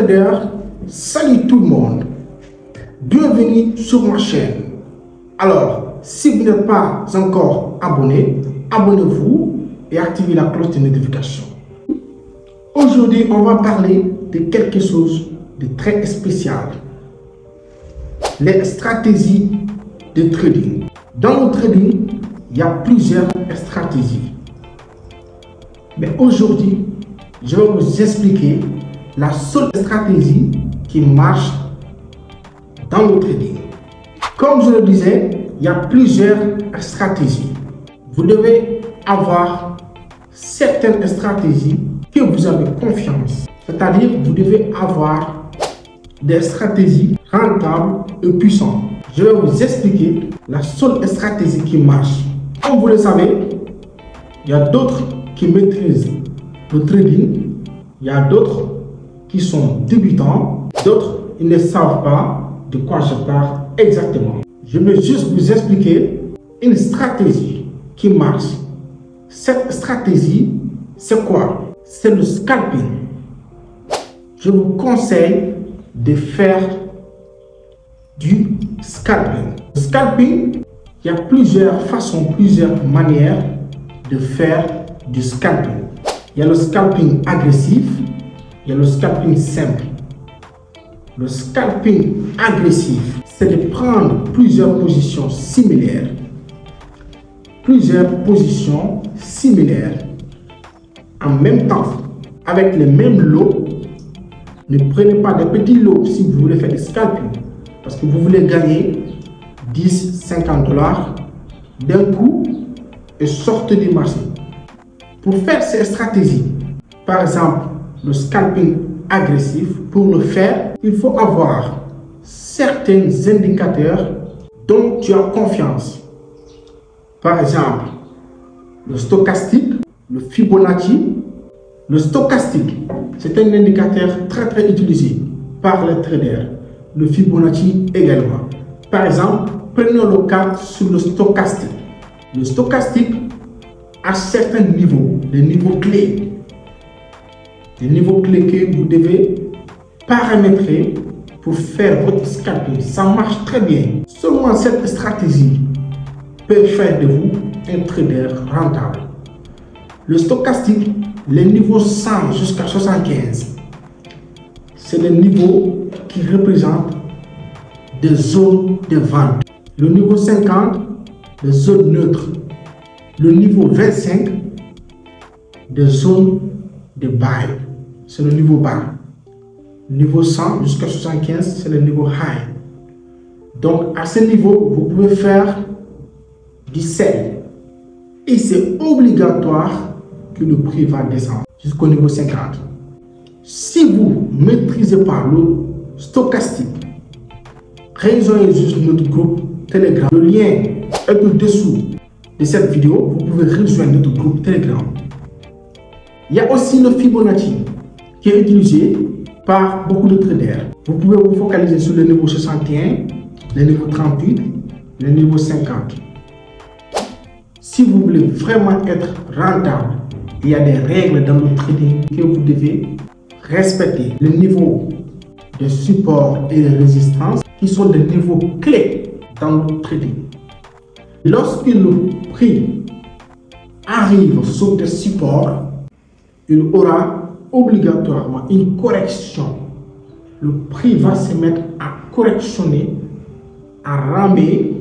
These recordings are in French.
traders, salut tout le monde, bienvenue sur ma chaîne. Alors, si vous n'êtes pas encore abonné, abonnez-vous et activez la cloche de notification. Aujourd'hui, on va parler de quelque chose de très spécial. Les stratégies de trading. Dans le trading, il y a plusieurs stratégies. Mais aujourd'hui, je vais vous expliquer la seule stratégie qui marche dans le trading. Comme je le disais, il y a plusieurs stratégies. Vous devez avoir certaines stratégies que vous avez confiance. C'est-à-dire, vous devez avoir des stratégies rentables et puissantes. Je vais vous expliquer la seule stratégie qui marche. Comme vous le savez, il y a d'autres qui maîtrisent le trading. Il y a d'autres qui sont débutants. D'autres, ils ne savent pas de quoi je parle exactement. Je vais juste vous expliquer une stratégie qui marche. Cette stratégie, c'est quoi? C'est le scalping. Je vous conseille de faire du scalping. Le scalping, il y a plusieurs façons, plusieurs manières de faire du scalping. Il y a le scalping agressif, il y a le scalping simple. Le scalping agressif, c'est de prendre plusieurs positions similaires. En même temps, avec les mêmes lots. Ne prenez pas des petits lots si vous voulez faire du scalping. Parce que vous voulez gagner 10, 50 dollars d'un coup et sortez du marché. Pour faire ces stratégies, par exemple le scalping agressif, pour le faire, il faut avoir certains indicateurs dont tu as confiance. Par exemple, le stochastique, le Fibonacci. Le stochastique, c'est un indicateur très utilisé par les traders. Le Fibonacci également. Par exemple, prenons le cas sur le stochastique. Le stochastique a certains niveaux, des niveaux clés. Des niveaux clés que vous devez paramétrer pour faire votre scalping. Ça marche très bien. Seulement cette stratégie peut faire de vous un trader rentable. Le stochastique, les niveaux 100 jusqu'à 75, c'est les niveaux qui représentent des zones de vente. Le niveau 50, des zones neutres. Le niveau 25, des zones de buy. C'est le niveau bas. Le niveau 100 jusqu'à 75, c'est le niveau high. Donc, à ce niveau, vous pouvez faire du sell. Et c'est obligatoire que le prix va descendre jusqu'au niveau 50. Si vous ne maîtrisez pas le stochastique, rejoignez juste notre groupe Telegram. Le lien est au-dessous de cette vidéo. Vous pouvez rejoindre notre groupe Telegram. Il y a aussi le Fibonacci qui est utilisé par beaucoup de traders. Vous pouvez vous focaliser sur le niveau 61, le niveau 38, le niveau 50. Si vous voulez vraiment être rentable, il y a des règles dans le trading que vous devez respecter. Le niveau de support et de résistance qui sont des niveaux clés dans le trading. Lorsque le prix arrive sur des supports, il aura obligatoirement une correction. Le prix va se mettre à correctionner, à ramer,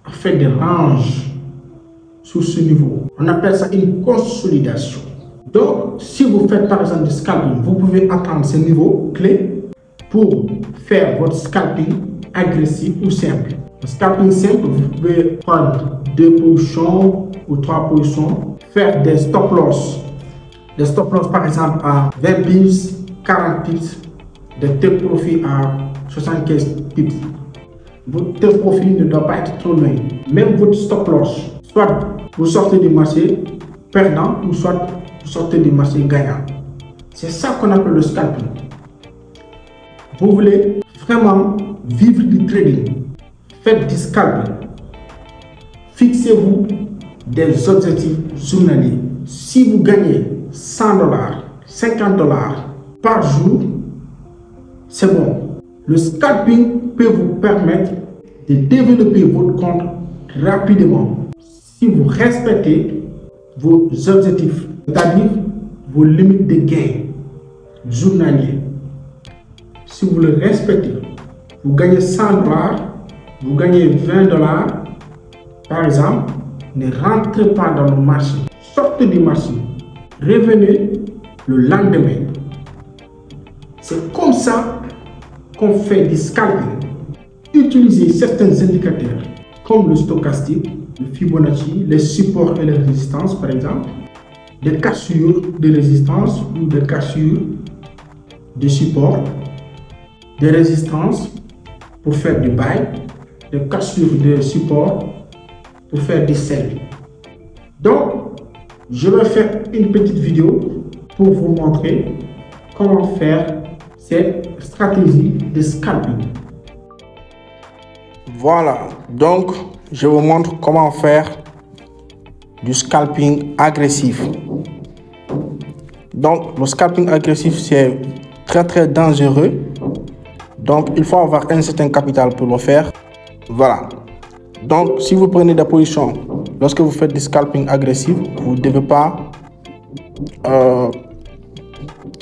à faire des ranges sur ce niveau. On appelle ça une consolidation. Donc, si vous faites par exemple du scalping, vous pouvez attendre ce niveau clé pour faire votre scalping agressif ou simple. Le scalping simple, vous pouvez prendre 2 positions ou 3 positions, faire des stop loss. Des stop loss par exemple à 20 pips, 40 pips, des take profit à 75 pips. Votre take profit ne doit pas être trop loin. Même votre stop loss, soit vous sortez du marché perdant ou soit vous sortez du marché gagnant. C'est ça qu'on appelle le scalping. Vous voulez vraiment vivre du trading, faites du scalping. Fixez-vous des objectifs journaliers. Si vous gagnez 100 dollars, 50 dollars par jour, c'est bon. Le scalping peut vous permettre de développer votre compte rapidement si vous respectez vos objectifs, c'est-à-dire vos limites de gain journaliers. Si vous le respectez, vous gagnez 100 $, vous gagnez 20 $, par exemple, ne rentrez pas dans le marché. Sortez du marché. Revenez le lendemain. C'est comme ça qu'on fait du scalping. Utilisez certains indicateurs comme le stochastique, le Fibonacci, les supports et les résistances par exemple, des cassures de résistance ou des cassures de support, des résistances pour faire du buy, des cassures de support pour faire des sell. Donc, je vais faire une petite vidéo pour vous montrer comment faire cette stratégie de scalping. Voilà, donc je vous montre comment faire du scalping agressif. Donc le scalping agressif, c'est très dangereux. Donc il faut avoir un certain capital pour le faire. Voilà. Donc si vous prenez des positions, lorsque vous faites du scalping agressif, vous ne devez pas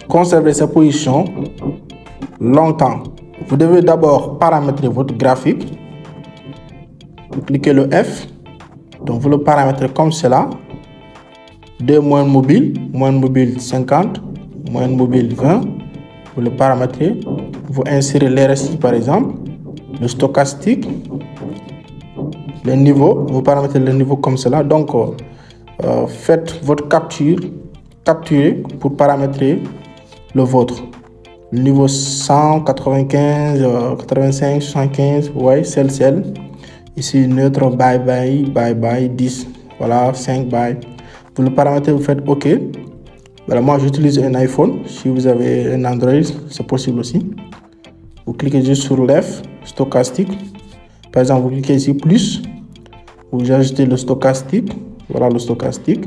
conserver ces positions longtemps. Vous devez d'abord paramétrer votre graphique. Vous cliquez le F, donc vous le paramétrez comme cela. 2 moyennes mobiles 50, moyenne mobile 20. Vous le paramétrez. Vous insérez les RSI par exemple, le stochastique, les niveaux. Vous paramétrez les niveaux comme cela. Donc faites votre capturer pour paramétrer le vôtre. Le niveau 100, 95, 85, 75, ouais, celle. Ici, neutre, bye, 10, voilà, 5, bye. Vous le paramétrez, vous faites OK. Voilà, moi, j'utilise un iPhone. Si vous avez un Android, c'est possible aussi. Vous cliquez juste sur l'F, stochastique. Par exemple, vous cliquez ici, plus. Vous ajoutez le stochastique. Voilà le stochastique.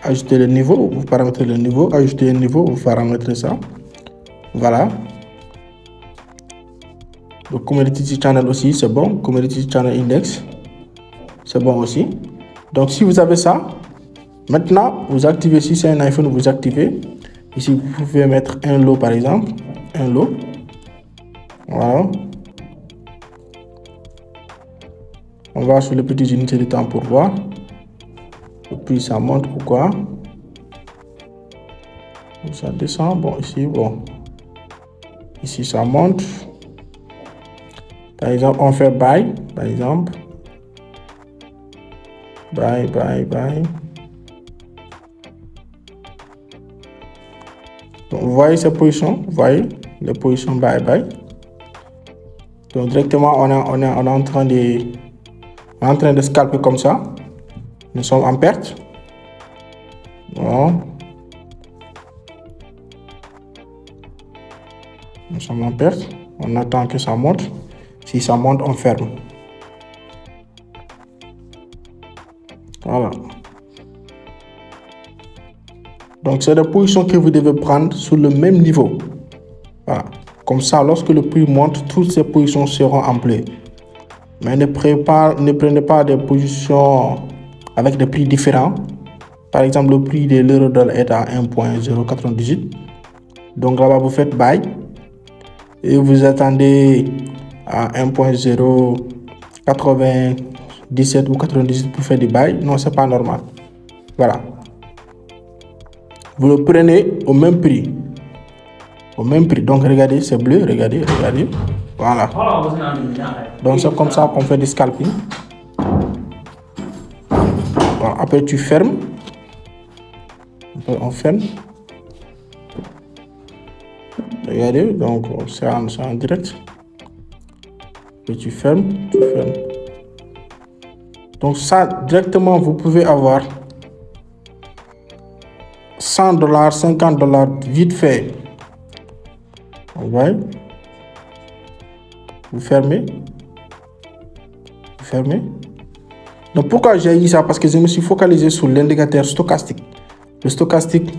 Ajoutez le niveau, vous paramétrez le niveau. Ajoutez un niveau, vous paramétrez ça. Voilà. Le Commodity Channel aussi, c'est bon. Commodity Channel Index, c'est bon aussi. Donc, si vous avez ça, maintenant, vous activez, si c'est un iPhone, vous activez. Ici, vous pouvez mettre un lot, par exemple. Un lot. Voilà. On va sur les petites unités de temps pour voir. Et puis, ça monte ou quoi. Ça descend. Bon, ici, bon. Ici, ça monte. Par exemple, on fait buy, par exemple. Buy. Donc, vous voyez ces positions, vous voyez les positions buy. Donc, directement, on est en train de scalper comme ça. Nous sommes en perte. Voilà. Nous sommes en perte. On attend que ça monte. Si ça monte, on ferme. Voilà. Donc, c'est des positions que vous devez prendre sur le même niveau. Voilà. Comme ça, lorsque le prix monte, toutes ces positions seront en play. Mais ne prenez pas des positions avec des prix différents. Par exemple, le prix de l'euro-dollar est à 1.098. Donc là-bas, vous faites buy. Et vous attendez à 1.097 ou 98 pour faire du buy. Non, c'est pas normal. Voilà. Vous le prenez au même prix. Au même prix. Donc regardez, c'est bleu. Regardez. Voilà. Donc c'est comme ça qu'on fait du scalping. Voilà. Après tu fermes. Après, on ferme. Regardez, donc c'est en direct. Et tu fermes. Donc ça, directement, vous pouvez avoir 100 $, 50 $ vite fait. Vous voyez? Vous fermez. Donc pourquoi j'ai eu ça? Parce que je me suis focalisé sur l'indicateur stochastique. Le stochastique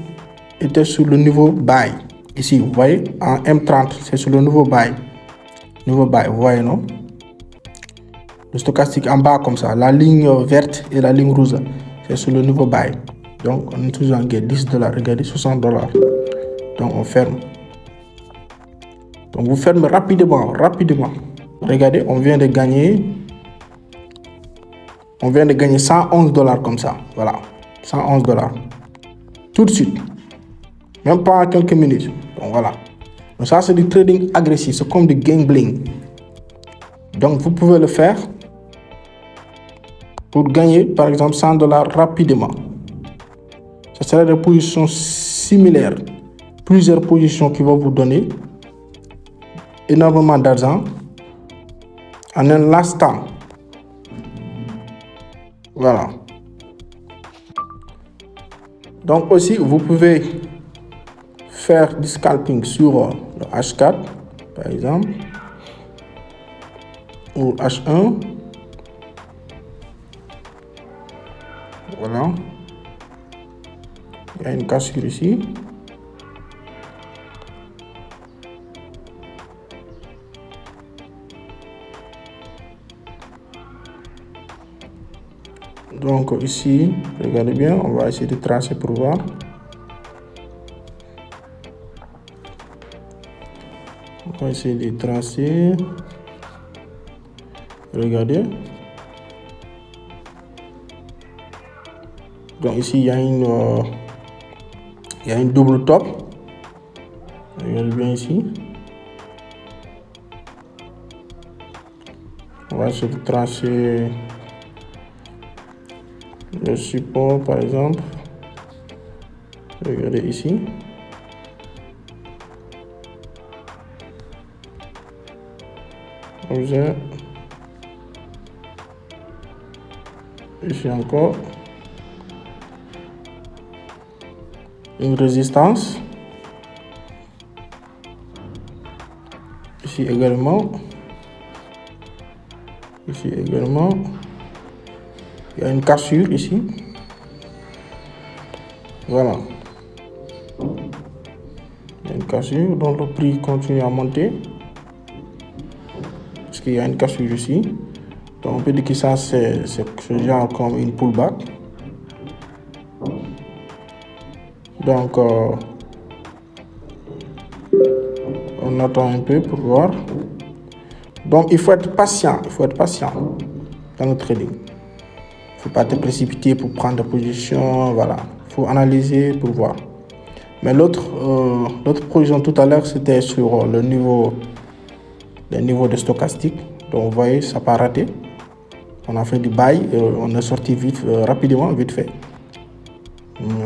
était sur le niveau buy. Ici, vous voyez, en M30, c'est sur le nouveau buy. Nouveau buy, vous voyez, non? Le stochastique en bas comme ça, la ligne verte et la ligne rouge, c'est sur le nouveau buy. Donc, on est toujours en gain, $10, regardez, $60. Donc, on ferme. Donc, vous fermez rapidement. Regardez, on vient de gagner $111 comme ça. Voilà, $111. Tout de suite. Même pas quelques minutes. Donc, voilà. Donc, ça, c'est du trading agressif. C'est comme du gambling. Donc, vous pouvez le faire pour gagner, par exemple, $100 rapidement. Ce sera des positions similaires. Plusieurs positions qui vont vous donner énormément d'argent en un instant. Voilà. Donc aussi, vous pouvez faire du scalping sur le H4, par exemple, ou H1. Voilà. Il y a une cassure ici. Donc ici, regardez bien, on va essayer de tracer pour voir. On va essayer de tracer. Regardez. Donc ici, il y a une double top. Regardez bien ici. On va essayer de tracer le support, par exemple. Regardez ici. Objet. Ici encore. Une résistance. Ici également. Ici également. Il y a une cassure ici. Voilà. Il y a une cassure dont le prix continue à monter. Parce qu'il y a une cassure ici. Donc on peut dire que ça c'est ce genre comme une pullback. Donc on attend un peu pour voir. Donc il faut être patient. Dans le trading. Il ne faut pas te précipiter pour prendre des positions, voilà. Il faut analyser pour voir. Mais l'autre position tout à l'heure, c'était sur le niveau de stochastique. Donc vous voyez, ça n'a pas raté. On a fait du buy et on est sorti rapidement, vite fait.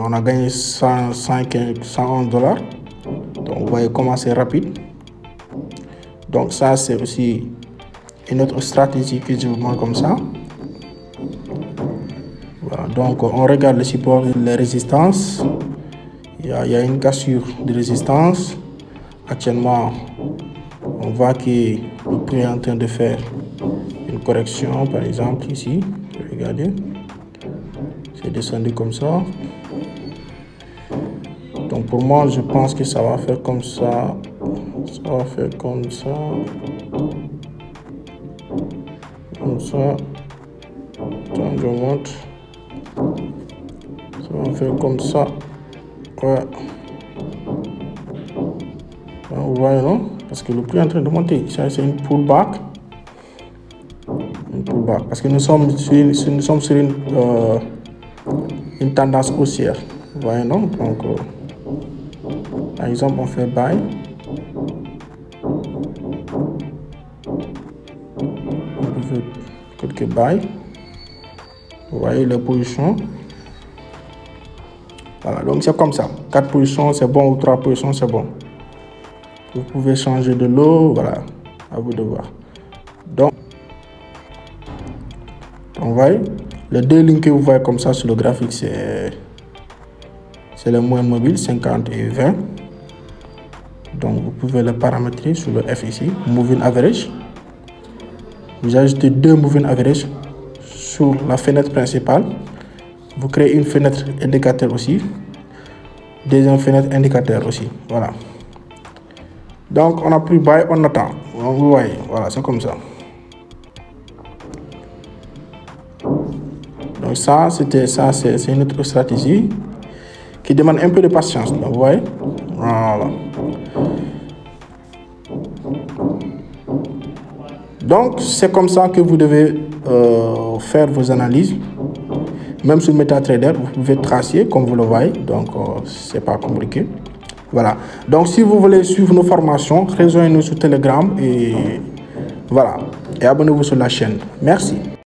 On a gagné $111. Donc vous voyez comment c'est rapide. Donc ça, c'est aussi une autre stratégie que je vous montre comme ça. Voilà, donc on regarde le support et les résistances. Il y a une cassure de résistance. Actuellement, on voit que le prix est en train de faire une correction, par exemple ici. Regardez, c'est descendu comme ça. Donc pour moi, je pense que ça va faire comme ça. Ça va faire comme ça. Comme ça. Attends, je monte. Ça va faire comme ça. Ouais. Vous voyez, non? Parce que le prix est en train de monter. Ça, c'est une pullback. Une pullback. Parce que nous sommes sur une tendance haussière. Vous voyez, non? Donc, par exemple, on fait buy. On fait quelques buy. Vous voyez les positions. Voilà, donc c'est comme ça. 4 positions, c'est bon, ou 3 positions, c'est bon. Vous pouvez changer de lot, voilà, à vous de voir. Donc vous voyez, les deux lignes que vous voyez comme ça sur le graphique, c'est les moyennes mobiles, 50 et 20. Donc vous pouvez les paramétrer sur le F ici, Moving Average. Vous ajoutez 2 Moving Average sur la fenêtre principale. Vous créez une fenêtre indicateur aussi. Deuxième fenêtre indicateur aussi. Voilà. Donc, on a pris buy, on attend. Donc, vous voyez, voilà, c'est comme ça. Donc, ça, c'est une autre stratégie qui demande un peu de patience. Donc, vous voyez, voilà. Donc, c'est comme ça que vous devez faire vos analyses. Même sur MetaTrader, vous pouvez tracer comme vous le voyez. Donc, c'est pas compliqué. Voilà. Donc, si vous voulez suivre nos formations, rejoignez-nous sur Telegram et voilà. Et abonnez-vous sur la chaîne. Merci.